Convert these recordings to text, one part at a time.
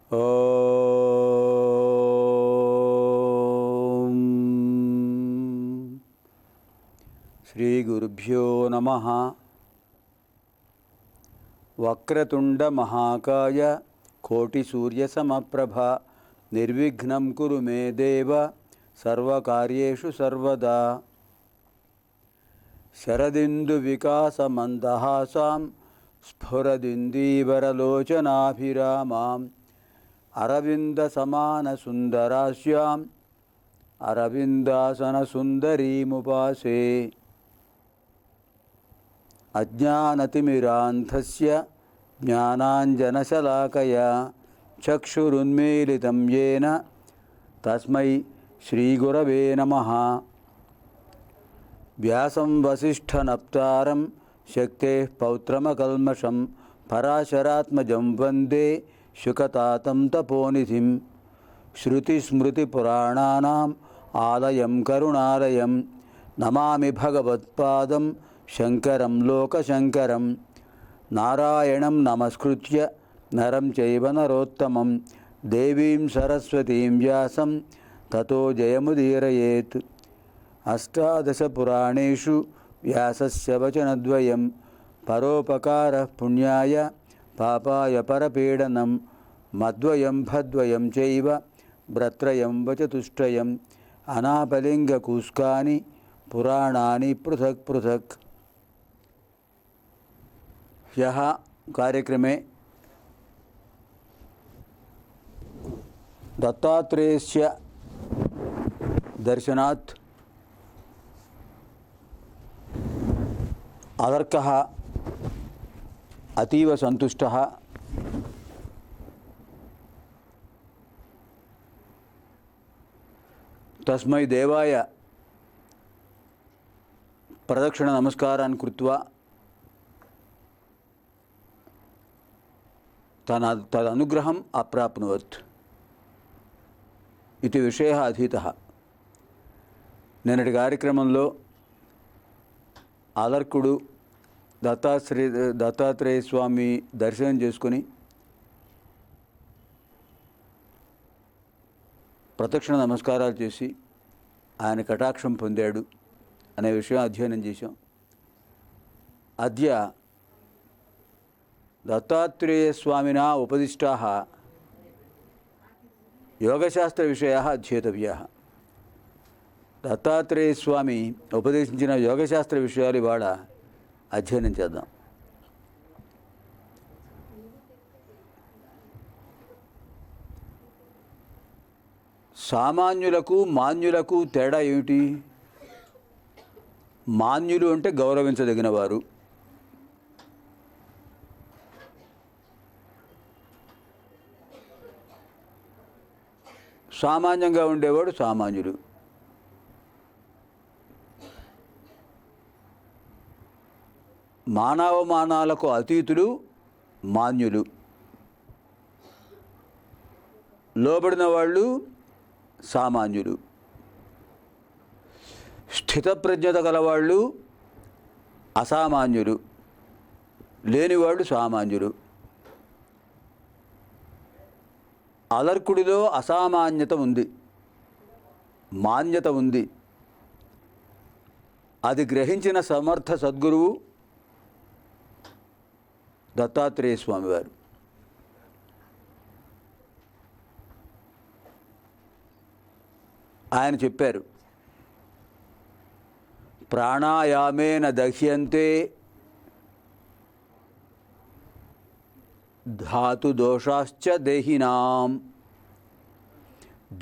ఓం శ్రీ గురుభ్యో నమః. వక్రతుండ మహాకాయ కోటి సూర్య సమప్రభ నిర్విఘ్నం కురు మే దేవ సర్వకార్యేషు సర్వదా. శరదిందు వికాస మందహాసాం స్ఫురదిందీవరలోచనాభిరామాం అరవింద సమాన సుందరాస్యాం అరవిందాసన సుందరీముపాసే. అజ్ఞానతిమిరాంధస్య జ్ఞానాంజనశలాకయా చక్షురున్మీలితం యేన తస్మై శ్రీగురవే నమః. వ్యాసం వసిష్ఠనప్తారం శక్తేః పౌత్రమకల్మషం పరాశరాత్మజం వందే శుకతాతం తపోనిధిం. శృతిస్మృతిపురాణానాం ఆలయం కరుణాలయం నమామి భగవత్పాదం శంకరం లోకశంకరం. నారాయణం నమస్కృత్య నరం చైవ నరోత్తమం దేవీం సరస్వతీం వ్యాసం తతో జయముదీరయేత్. అష్టాదశ పురాణేషు వ్యాసస్య వచనద్వయం పరోపకారః పుణ్యాయ పాపాయ పరపీడనం మద్వయం భద్వయం చైవ భ్రత్రయం వచతుష్టయం అనాపలింగకూస్కాని పురాణాని పృథక్ పృథక్. ह्यः कार्यक्रमे दत्तात्रेयस्य दर्शनात् अदर्कः अतीव सन्तुष्टः. तस्मै देवाय प्रदक्षिणनमस्कारान् कृत्वा तदनुग्रहम् अप्राप्नुवत् इति विषयः अधीतः. నిన్నటి కార్యక్రమంలో అలర్కుడు దత్తాత్రేయ స్వామి దర్శనం చేసుకుని ప్రదక్షిణ నమస్కారాలు చేసి ఆయన కటాక్షం పొందాడు అనే విషయం అధ్యయనం చేశాం. అద్య దత్తాత్రేయస్వామినా ఉపదిష్టాः యోగశాస్త్రవిషయాः అధ్యేతవ్యాः. దత్తాత్రేయస్వామి ఉపదేశించిన యోగశాస్త్ర విషయాలు ఇవాళ అధ్యయనం చేద్దాం. సామాన్యులకు మాన్యులకు తేడా ఏమిటి? మాన్యులు అంటే గౌరవించదగిన వారు, సామాన్యంగా ఉండేవాడు సామాన్యులు. మానవమానాలకు అతీతులు మాన్యులు. లోబడిన వాళ్ళు సామాన్యులు. స్థితప్రజ్ఞత గలవాళ్ళు అసామాన్యులు, లేనివాళ్ళు సామాన్యులు. అలర్కుడిలో అసామాన్యత ఉంది, మాన్యత ఉంది. అది గ్రహించిన సమర్థ సద్గురువు దత్తాత్రేయ స్వామి వారు. ఆయన చెప్పారు, ప్రాణాయామేన దహ్యంతే ధాతుదోషాశ్చ దేహినాం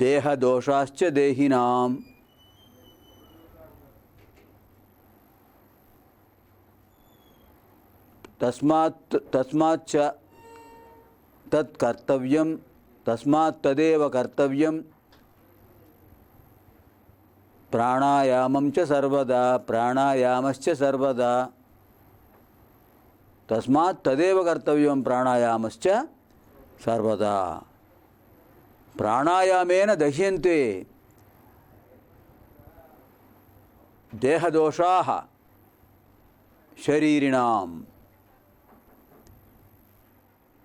దేహదోషాశ్చ దేహినాం. తస్మాచ్చ తత్కర్తవ్యం తస్మాత్ తదేవ కర్తవ్యం ప్రాణాయామం చ సర్వదా ప్రాణాయామశ్చ సర్వదా. తస్మాత్ తదేవ కర్తవ్యం ప్రాణాయామశ్చ సర్వదా. ప్రాణాయామేన దహ్యంతే దేహదోషాః శరీరిణాం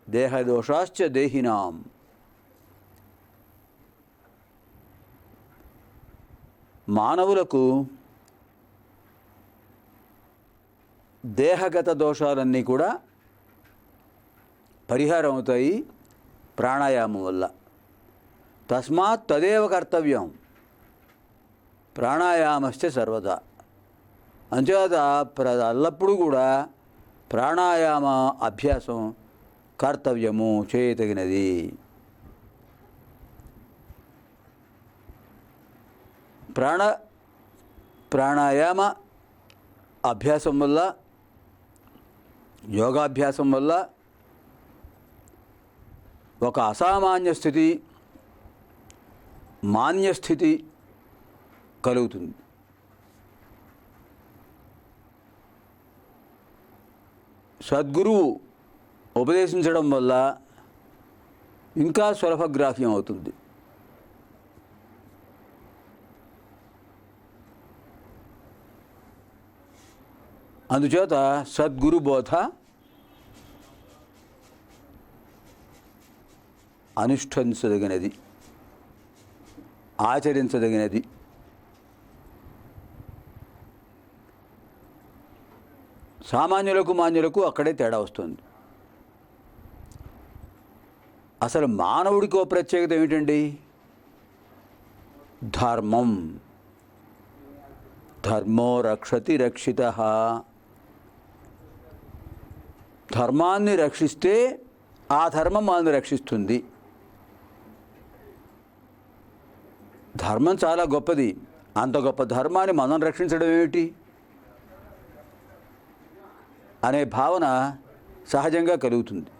దేహదోషాశ్చ దేహినాం. మానవులకు దేహగత దోషాలన్నీ కూడా పరిహారం అవుతాయి ప్రాణాయామం వల్ల. తస్మాత్ తదేవ కర్తవ్యం ప్రాణాయామశ్చ సర్వదా. అంచేత ఎల్లప్పుడూ కూడా ప్రాణాయామ అభ్యాసం కర్తవ్యము, చేయతగినది. ప్రాణాయామ అభ్యాసం వల్ల, యోగాభ్యాసం వల్ల ఒక అసామాన్య స్థితి, మాన్యస్థితి కలుగుతుంది. సద్గురువు ఉపదేశించడం వల్ల ఇంకా సులభగ్రాహ్యం అవుతుంది. అందుచేత సద్గురు బోధ అనుష్ఠించదగినది, ఆచరించదగినది. సామాన్యులకు మాన్యులకు అక్కడే తేడా వస్తుంది. అసలు మానవుడికి ఓ ప్రత్యేకత ఏమిటండి? ధర్మం. ధర్మో రక్షతి రక్షితః. ధర్మాన్ని రక్షిస్తే ఆ ధర్మం మనల్ని రక్షిస్తుంది. ధర్మం చాలా గొప్పది. అంత గొప్ప ధర్మాన్ని మనం రక్షించడం ఏమిటి అనే భావన సహజంగా కలుగుతుంది.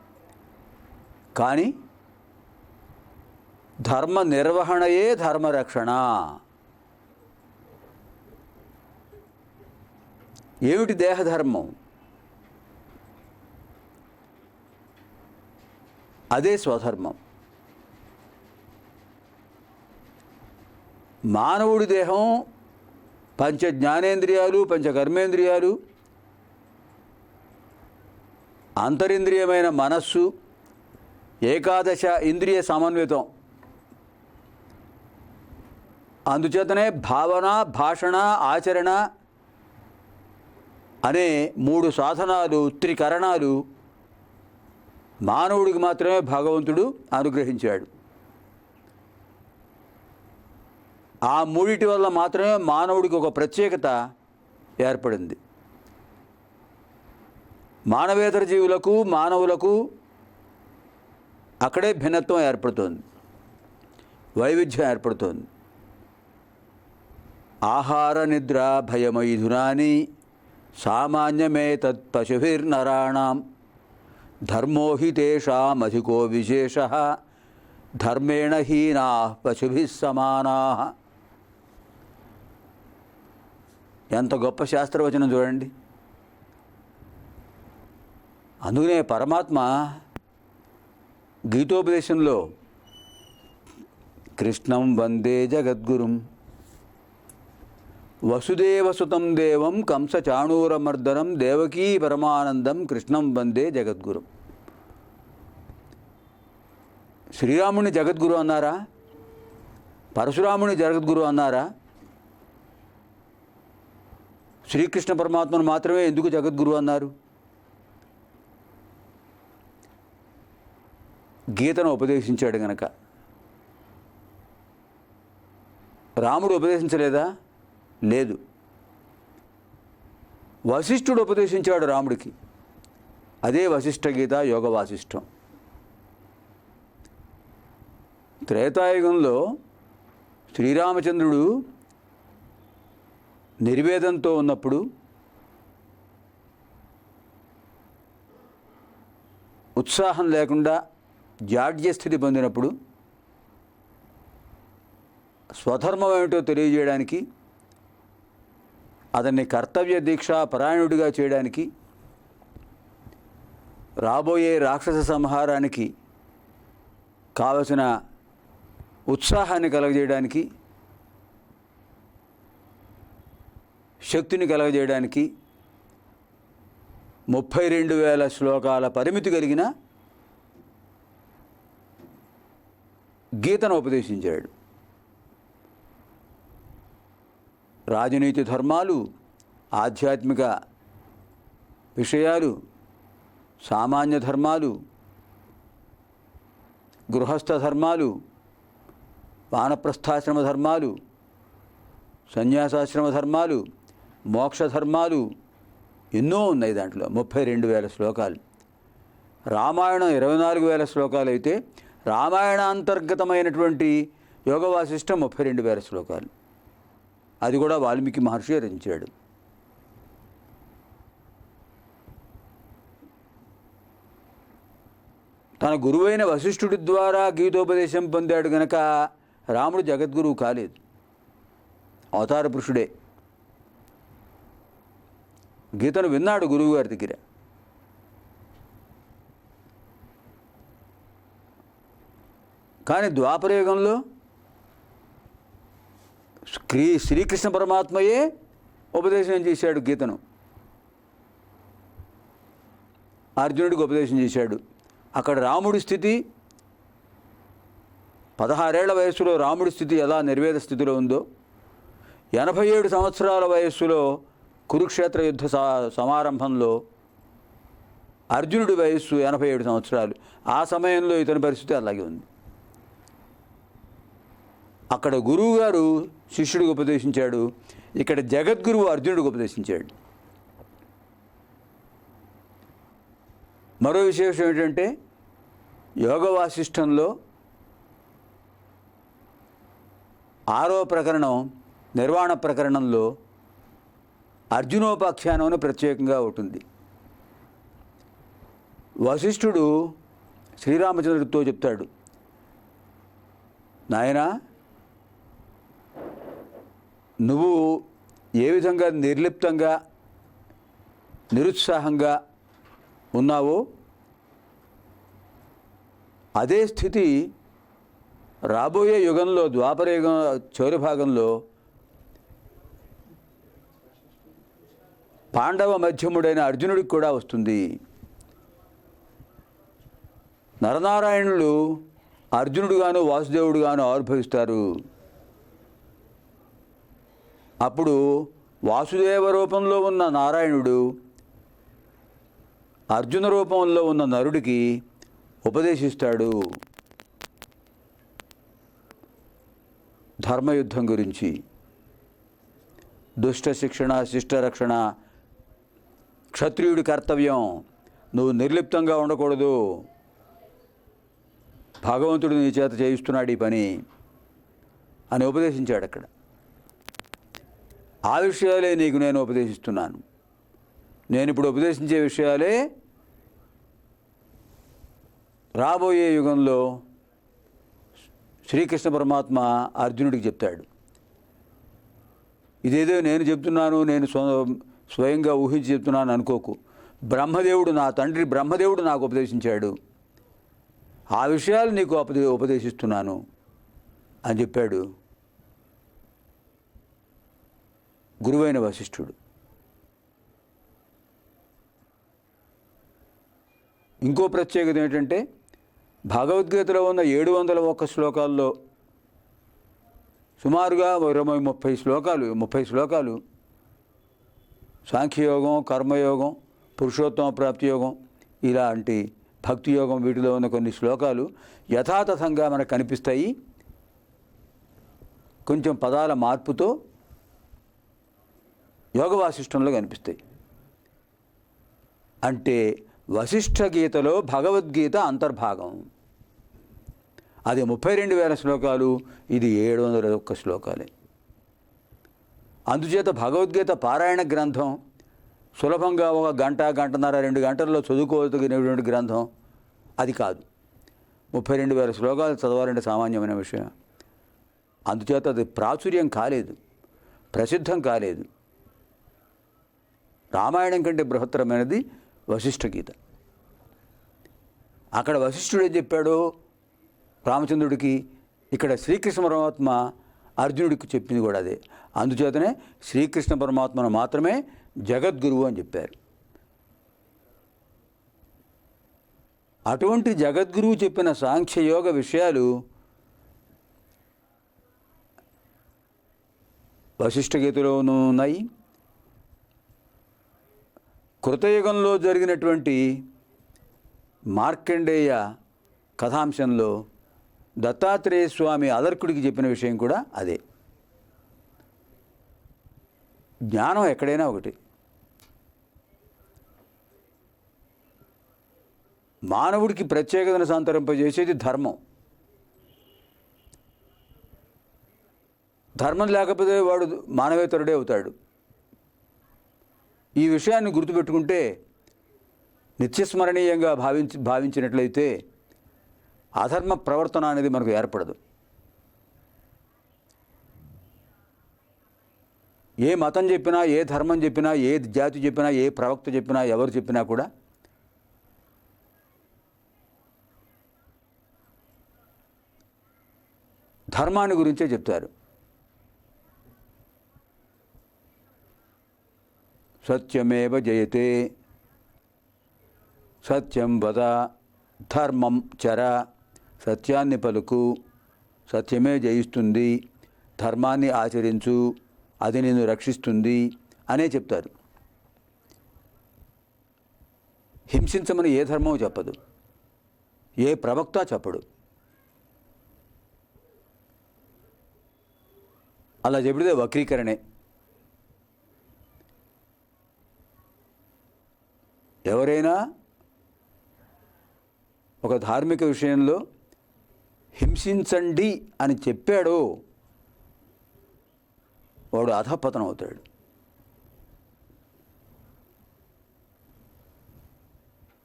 కానీ ధర్మ నిర్వహణయే ధర్మరక్షణ. ఏమిటి దేహధర్మం? అదే స్వధర్మం. మానవుడి దేహం పంచ జ్ఞానేంద్రియాలు, పంచ కర్మేంద్రియాలు, అంతరింద్రియమైన మనస్సు, ఏకాదశ ఇంద్రియ సమన్వితం. అందుచేతనే భావన, భాషణ, ఆచరణ అనే 3 సాధనాలు, త్రికరణాలు మానవుడికి మాత్రమే భగవంతుడు అనుగ్రహించాడు. ఆ 3 వల్ల మాత్రమే మానవుడికి ఒక ప్రత్యేకత ఏర్పడింది. మానవేతర జీవులకు, మానవులకు అక్కడే భిన్నత్వం ఏర్పడుతోంది, వైవిధ్యం ఏర్పడుతోంది. ఆహార నిద్ర భయమైథునాని సామాన్యమే తత్ పశుభిర్నరాణాం ధర్మో హి తేషామధికో విశేషః ధర్మేణ హీనాః పశుభిః సమానాః. ఎంత గొప్ప శాస్త్రవచనం చూడండి. అందుకనే పరమాత్మ గీతోపదేశంలో కృష్ణం వందే జగద్గురుం వసుదేవసుతం దేవం కంస చాణూరమర్దనం దేవకీ పరమానందం కృష్ణం వందే జగద్గురు. శ్రీరాముని జగద్గురు అన్నారా? పరశురాముని జగద్గురు అన్నారా? శ్రీకృష్ణ పరమాత్మను మాత్రమే ఎందుకు జగద్గురు అన్నారు? గీతను ఉపదేశించాడు గనక. రాముడు ఉపదేశించలేదా? లేదు. వశిష్ఠుడు ఉపదేశించాడు రాముడికి. అదే వశిష్ఠ గీత, యోగ వాసిష్టం. త్రేతాయుగంలో శ్రీరామచంద్రుడు నిర్వేదంతో ఉన్నప్పుడు ఉత్సాహం లేకుండా జాడ్యస్థితి పొందినప్పుడు స్వధర్మం ఏమిటో తెలియజేయడానికి, అతన్ని కర్తవ్య దీక్షా పరాయణుడిగా చేయడానికి, రాబోయే రాక్షస సంహారానికి కావలసిన ఉత్సాహాన్ని కలగజేయడానికి, శక్తిని కలగజేయడానికి 32,000 శ్లోకాల పరిమితి కలిగిన గీతను ఉపదేశించాడు. రాజనీతి ధర్మాలు, ఆధ్యాత్మిక విషయాలు, సామాన్య ధర్మాలు, గృహస్థ ధర్మాలు, వానప్రస్థాశ్రమ ధర్మాలు, సన్యాసాశ్రమ ధర్మాలు, మోక్ష ధర్మాలు ఎన్నో ఉన్నాయి. దాంట్లో 32,000 శ్లోకాలు. రామాయణం 24,000 శ్లోకాలు అయితే రామాయణాంతర్గతమైనటువంటి యోగ వాసిష్టం 32,000 శ్లోకాలు. అది కూడా వాల్మీకి మహర్షి రచించాడు. తన గురువైన వశిష్ఠుడి ద్వారా గీతోపదేశం పొందాడు గనక రాముడు జగద్గురువు కాలేదు, అవతార పురుషుడే. గీతను విన్నాడు గురువు గారి దగ్గర. కానీ ద్వాపరయుగంలో శ్రీకృష్ణ పరమాత్మయే ఉపదేశం చేశాడు గీతను, అర్జునుడికి ఉపదేశం చేశాడు. అక్కడ రాముడి స్థితి 16 ఏళ్ల వయస్సులో రాముడి స్థితి ఎలా నిర్వేద స్థితిలో ఉందో, 87 సంవత్సరాల వయస్సులో కురుక్షేత్ర యుద్ధ సమారంభంలో అర్జునుడి వయస్సు 87 సంవత్సరాలు. ఆ సమయంలో ఇతని పరిస్థితి అలాగే ఉంది. అక్కడ గురువు గారు శిష్యుడికి ఉపదేశించాడు, ఇక్కడ జగద్గురువు అర్జునుడికి ఉపదేశించాడు. మరో విశేషం ఏంటంటే యోగ వాసిష్టంలో 6వ ప్రకరణం నిర్వాణ ప్రకరణంలో అర్జునోపాఖ్యానం అని ప్రత్యేకంగా ఉంటుంది. వశిష్ఠుడు శ్రీరామచంద్రుడితో చెప్తాడు, నాయనా నువ్వు ఏ విధంగా నిర్లిప్తంగా నిరుత్సాహంగా ఉన్నావో అదే స్థితి రాబోయే యుగంలో ద్వాపర యుగం చివరి భాగంలో పాండవ మధ్యముడైన అర్జునుడికి కూడా వస్తుంది. నరనారాయణులు అర్జునుడుగాను వాసుదేవుడుగాను ఆవిర్భవిస్తారు. అప్పుడు వాసుదేవ రూపంలో ఉన్న నారాయణుడు అర్జున రూపంలో ఉన్న నరుడికి ఉపదేశిస్తాడు ధర్మయుద్ధం గురించి. దుష్ట శిక్షణ, శిష్ట రక్షణ క్షత్రియుడి కర్తవ్యం. నువ్వు నిర్లిప్తంగా ఉండకూడదు, భగవంతుడు నీ చేత చేయిస్తున్నాడు ఈ పని అని ఉపదేశించాడు. అక్కడ ఆ విషయాలే నీకు నేను ఉపదేశిస్తున్నాను. నేను ఇప్పుడు ఉపదేశించే విషయాలే రాబోయే యుగంలో శ్రీకృష్ణ పరమాత్మ అర్జునుడికి చెప్తాడు. ఇదేదో నేను చెప్తున్నాను, నేను స్వయంగా ఊహించి చెప్తున్నాను అనుకోకు. బ్రహ్మదేవుడు, నా తండ్రి బ్రహ్మదేవుడు నాకు ఉపదేశించాడు, ఆ విషయాలు నీకు ఉపదేశిస్తున్నాను అని చెప్పాడు గురువైన వశిష్ఠుడు. ఇంకో ప్రత్యేకత ఏంటంటే భగవద్గీతలో ఉన్న 701 శ్లోకాల్లో సుమారుగా 30 శ్లోకాలు సాంఖ్యయోగం, కర్మయోగం, పురుషోత్తమ ప్రాప్తి యోగం, ఇలాంటి భక్తి యోగం, వీటిలో ఉన్న కొన్ని శ్లోకాలు యథాతథంగా మనకు కనిపిస్తాయి. కొంచెం పదాల మార్పుతో యోగ వాసిష్టంలో కనిపిస్తాయి. అంటే వశిష్ఠ గీతలో భగవద్గీత అంతర్భాగం. అది 32,000 శ్లోకాలు, ఇది 701 శ్లోకాలే. అందుచేత భగవద్గీత పారాయణ గ్రంథం, సులభంగా 1 గంట, గంటన్నర, 2 గంటల్లో చదువుకోదగినటువంటి గ్రంథం అది కాదు. 32,000 శ్లోకాలు చదవాలంటే సామాన్యమైన విషయం. అందుచేత అది ప్రాచుర్యం కాలేదు, ప్రసిద్ధం కాలేదు. రామాయణం కంటే బృహత్తరమైనది వశిష్ఠ గీత. అక్కడ వశిష్ఠుడు ఏం చెప్పాడో రామచంద్రుడికి, ఇక్కడ శ్రీకృష్ణ పరమాత్మ అర్జునుడికి చెప్పింది కూడా అదే. అందుచేతనే శ్రీకృష్ణ పరమాత్మను మాత్రమే జగద్గురువు అని చెప్పారు. అటువంటి జగద్గురువు చెప్పిన సాంఖ్యయోగ విషయాలు వశిష్ఠ గీతలోనూ ఉన్నాయి. కృతయుగంలో జరిగినటువంటి మార్కండేయ కథాంశంలో దత్తాత్రేయ స్వామి అదర్కుడికి చెప్పిన విషయం కూడా అదే. జ్ఞానం ఎక్కడైనా ఒకటి. మానవుడికి ప్రత్యేకతను సంతరింపజేసేది ధర్మం. ధర్మం లేకపోతే వాడు మానవేతరుడే అవుతాడు. ఈ విషయాన్ని గుర్తుపెట్టుకుంటే నిత్యస్మరణీయంగా భావించినట్లయితే అధర్మ ప్రవర్తన అనేది మనకు ఏర్పడదు. ఏ మతం చెప్పినా, ఏ ధర్మం చెప్పినా, ఏ జాతి చెప్పినా, ఏ ప్రవక్త చెప్పినా, ఎవరు చెప్పినా కూడా ధర్మాన్ని గురించే చెప్తారు. సత్యమేవ జయతే, సత్యం వద, ధర్మం చర, సత్యాన్ని పలుకు, సత్యమే జయిస్తుంది, ధర్మాన్ని ఆచరించు, అది నిన్ను రక్షిస్తుంది అనే చెప్తారు. హింసించమని ఏ ధర్మం చెప్పదు, ఏ ప్రవక్త చెప్పడు. అలా చెబితే వక్రీకరణే. ఎవరైనా ఒక ధార్మిక విషయంలో హింసించండి అని చెప్పాడో వాడు అధపతనం అవుతాడు.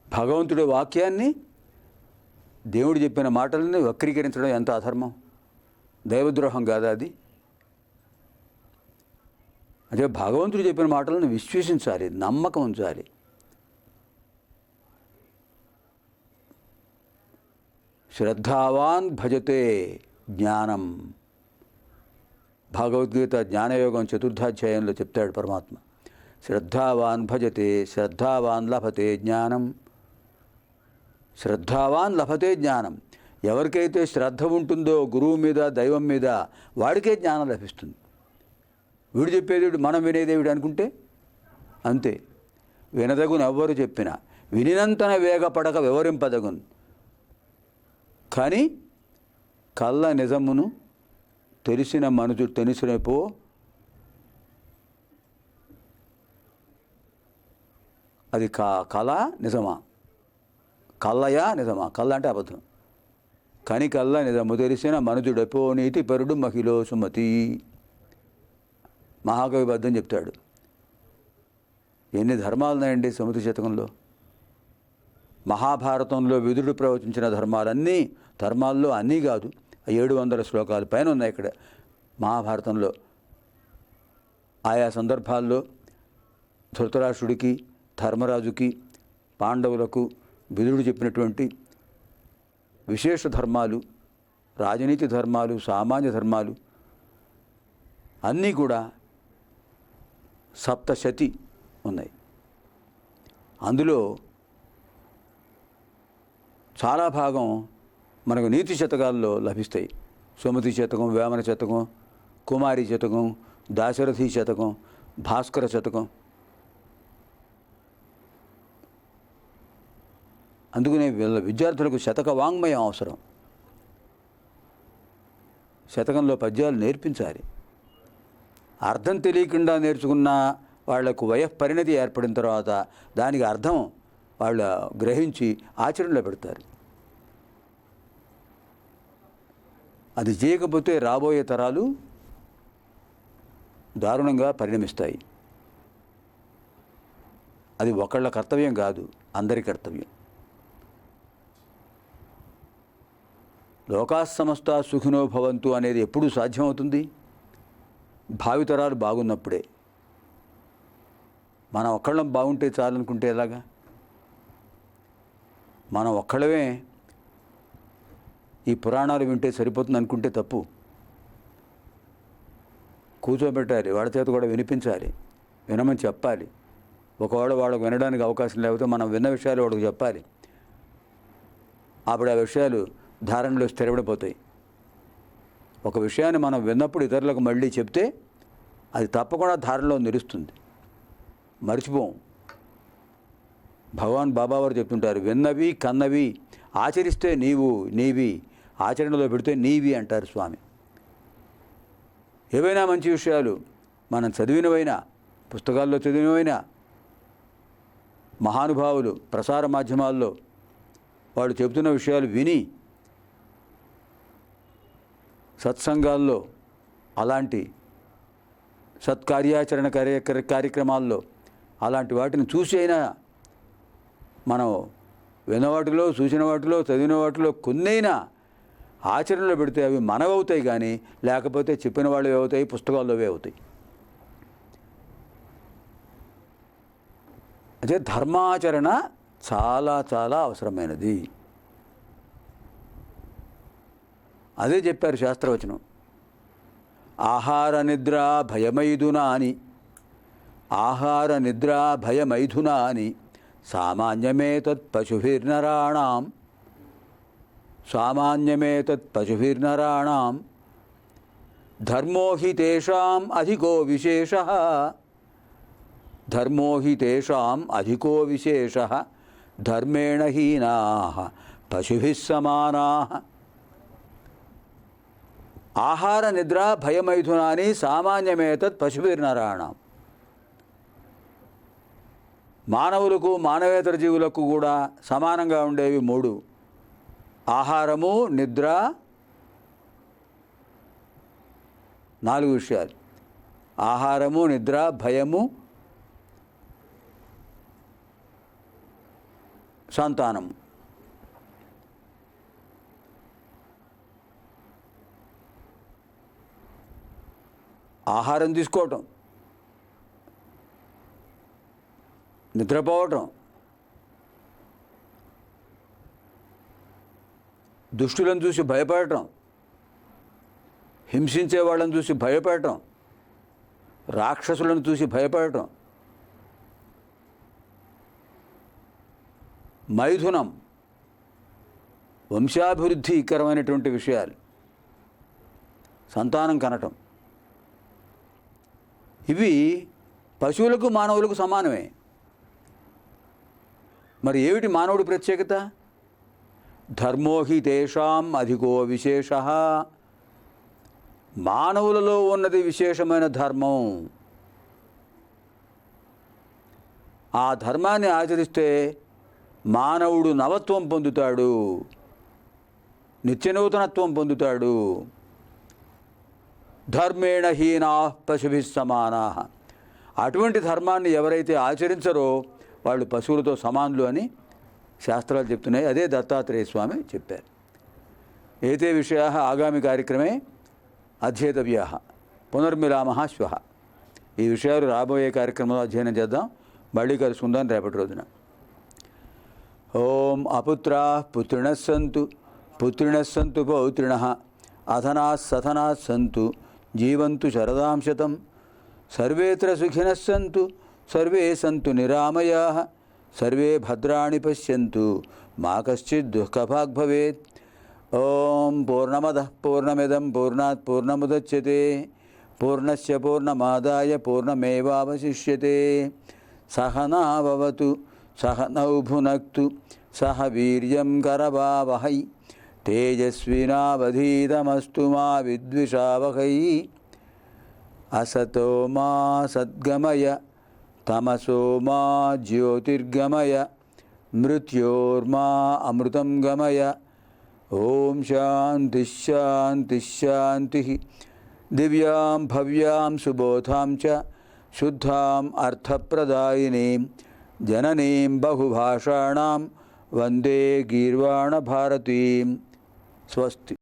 భగవంతుడి వాక్యాన్ని, దేవుడు చెప్పిన మాటలని వక్రీకరించడం ఎంత అధర్మం, దైవద్రోహం కాదా అది? అదే భగవంతుడు చెప్పిన మాటలను విశ్వసించాలి, నమ్మకం ఉంచాలి. శ్రద్ధావాన్ భజతే జ్ఞానం. భగవద్గీత జ్ఞానయోగం 4వ అధ్యాయంలో చెప్తాడు పరమాత్మ. శ్రద్ధావాన్ భజతే, శ్రద్ధావాన్ లభతే జ్ఞానం. శ్రద్ధావాన్ లభతే జ్ఞానం. ఎవరికైతే శ్రద్ధ ఉంటుందో గురువు మీద, దైవం మీద, వాడికే జ్ఞానం లభిస్తుంది. వీడు చెప్పేదేవిడు, మనం వినేదేవిడు అనుకుంటే అంతే. వినదగును ఎవ్వరు చెప్పినా, వినినంతన వేగపడక వివరింపదగును. కానీ కళ్ళ నిజమును తెలిసిన మనుషుడు తెలిసినపో అది కళ నిజమా, కళ్ళయా నిజమా? కళ్ళ అంటే అబద్ధం. కానీ కళ్ళ నిజము తెలిసిన మనుజుడపో నీతి పరుడు మహిళ సుమతి. మహాకవి బద్ధం చెప్తాడు. ఎన్ని ధర్మాలు ఉన్నాయండి సుమతి శతకంలో. మహాభారతంలో విదురుడు ప్రవచించిన ధర్మాల్లో అన్నీ కాదు, 700 శ్లోకాల పైన ఉన్నాయి ఇక్కడ మహాభారతంలో. ఆయా సందర్భాల్లో ధృతరాష్ట్రుడికి, ధర్మరాజుకి, పాండవులకు విదురుడు చెప్పినటువంటి విశేష ధర్మాలు, రాజనీతి ధర్మాలు, సామాన్య ధర్మాలు అన్నీ కూడా 7 ఉన్నాయి. అందులో చాలా భాగం మనకు నీతి శతకాల్లో లభిస్తాయి. సుమతి శతకం, వేమన శతకం, కుమారి శతకం, దాశరథి శతకం, భాస్కర శతకం. అందుకనే విద్యార్థులకు శతక వాంగ్మయం అవసరం. శతకంలో పద్యాలు నేర్పించాలి. అర్థం తెలియకుండా నేర్చుకున్న వాళ్లకు వయఃపరిణతి ఏర్పడిన తర్వాత దానికి అర్థం వాళ్ళు గ్రహించి ఆచరణలో పెడతారు. అది చేయకపోతే రాబోయే తరాలు దారుణంగా పరిణమిస్తాయి. అది ఒకళ్ళ కర్తవ్యం కాదు, అందరి కర్తవ్యం. లోకా సమస్త సుఖినో భవంతు అనేది ఎప్పుడు సాధ్యమవుతుంది? భావితరాలు బాగున్నప్పుడే. మనం ఒక్కళ్ళం బాగుంటే చాలనుకుంటే ఎలాగా? మనం ఒక్కళ్ళమే ఈ పురాణాలు వింటే సరిపోతుంది అనుకుంటే తప్పు. కూర్చోబెట్టాలి, వాళ్ళ చేత కూడా వినిపించాలి, వినమని చెప్పాలి. ఒకవేళ వాళ్ళకు వినడానికి అవకాశం లేకపోతే మనం విన్న విషయాలు వాడికి చెప్పాలి. అప్పుడు ఆ విషయాలు ధారణలో స్థిరపడిపోతాయి. ఒక విషయాన్ని మనం విన్నప్పుడు ఇతరులకు మళ్ళీ చెప్తే అది తప్పకుండా ధారణలో నిలుస్తుంది, మర్చిపోం. భగవాన్ బాబావారు చెప్తుంటారు, విన్నవి కన్నవి ఆచరిస్తే నీవి, ఆచరణలో పెడితే నీవి అంటారు స్వామి. ఏవైనా మంచి విషయాలు మనం చదివినవైనా, పుస్తకాల్లో చదివినవైనా, మహానుభావులు ప్రసార మాధ్యమాల్లో వాళ్ళు చెబుతున్న విషయాలు విని, సత్సంగాల్లో అలాంటి సత్కార్యాచరణ కార్యక్రమాల్లో అలాంటి వాటిని చూసి అయినా మనం విన్న వాటిలో, చూసిన వాటిలో, చదివిన వాటిలో కొన్నైనా ఆచరణలో పెడితే అవి మనవవుతాయి, కానీ లేకపోతే చెప్పిన వాళ్ళవి అవుతాయి, పుస్తకాల్లోవే అవుతాయి. అదే ధర్మాచరణ చాలా చాలా అవసరమైనది. అదే చెప్పారు శాస్త్రవచనం. ఆహార నిద్ర భయమైదునా అని, ఆహార నిద్ర భయమైథునా అని సామాన్యమేతత్ పశుభిర్నరాణాం, సామాన్యమేతత్ పశుభిర్నరాణాం ధర్మో హి తేషాం అధికో విశేషః, ధర్మో హి తేషాం అధికో విశేషః ధర్మేణ హీనాః పశుభిః సమానాః. ఆహార నిద్ర భయమైథునాని సామాన్యమేతత్ పశుభిర్నరాణాం. మానవులకు, మానవేతర జీవులకు కూడా సమానంగా ఉండేవి మూడు: ఆహారము, నిద్ర, 4 విషయాలు. ఆహారము, నిద్ర, భయము, సంతానము. ఆహారం తీసుకోవటం, నిద్రపోవటం, దుష్టులను చూసి భయపడటం, హింసించే వాళ్ళని చూసి భయపడటం, రాక్షసులను చూసి భయపడటం. మైథునం వంశాభివృద్ధికరమైనటువంటి విషయాలు, సంతానం కనటం. ఇవి పశువులకు, మానవులకు సమానమే. మరి ఏమిటి మానవుడి ప్రత్యేకత? ధర్మో హి తేషాం అధికో విశేషః. మానవులలో ఉన్నది విశేషమైన ధర్మం. ఆ ధర్మాన్ని ఆచరిస్తే మానవుడు నవత్వం పొందుతాడు, నిత్యనూతనత్వం పొందుతాడు. ధర్మేణ హీనాః పశుభిః సమానాః. అటువంటి ధర్మాన్ని ఎవరైతే ఆచరించరో వాళ్ళు పశువులతో సమానులు అని శాస్త్రాలు చెప్తున్నాయి. అదే దత్తాత్రేయ స్వామి చెప్పారు. ఏతే విషయాः ఆగామి కార్యక్రమే అధ్యేతవ్యాः. పునర్మిలామः శ్వः. ఈ విషయాలు రాబోయే కార్యక్రమంలో అధ్యయనం చేద్దాం. మళ్ళీ కలుసుకుందాం రేపటి రోజున. ఓం అపుత్రాః పుత్రిణः సంతు, పుత్రిణः సంతు పౌత్రిణः, అధనాः సధనాः సంతు, జీవంతు శరదాం శతం, సర్వేత్ర సుఖినः సంతు, సర్వే సంతు నిరామయాః, సర్వే భద్రాణి పశ్యంతు, మా కశ్చిద్ దుఃఖభాగ్ భవేత్. ఓం పూర్ణమదః పూర్ణమిదం పూర్ణాత్ పూర్ణముదచ్యతే పూర్ణస్య పూర్ణమాదాయ పూర్ణమేవావశిష్యతే. సహనా భవతు సహనౌ భునక్తు సహ వీర్యం కరవావహై తేజస్వినావధీతమస్తు మా విద్విషావహై. అసతో మా సద్గమయ తమసో మా జ్యోతిర్గమయ మృత్యోర్మా అమృతం గమయ. ఓం శాంతి శాంతి శాంతి. దివ్యాం భవ్యాం సుబోధాం చ శుద్ధాం అర్థప్రదాయినీం జననీం బహుభాషాణాం వందే గీర్వాణ భారతీం. స్వస్తి.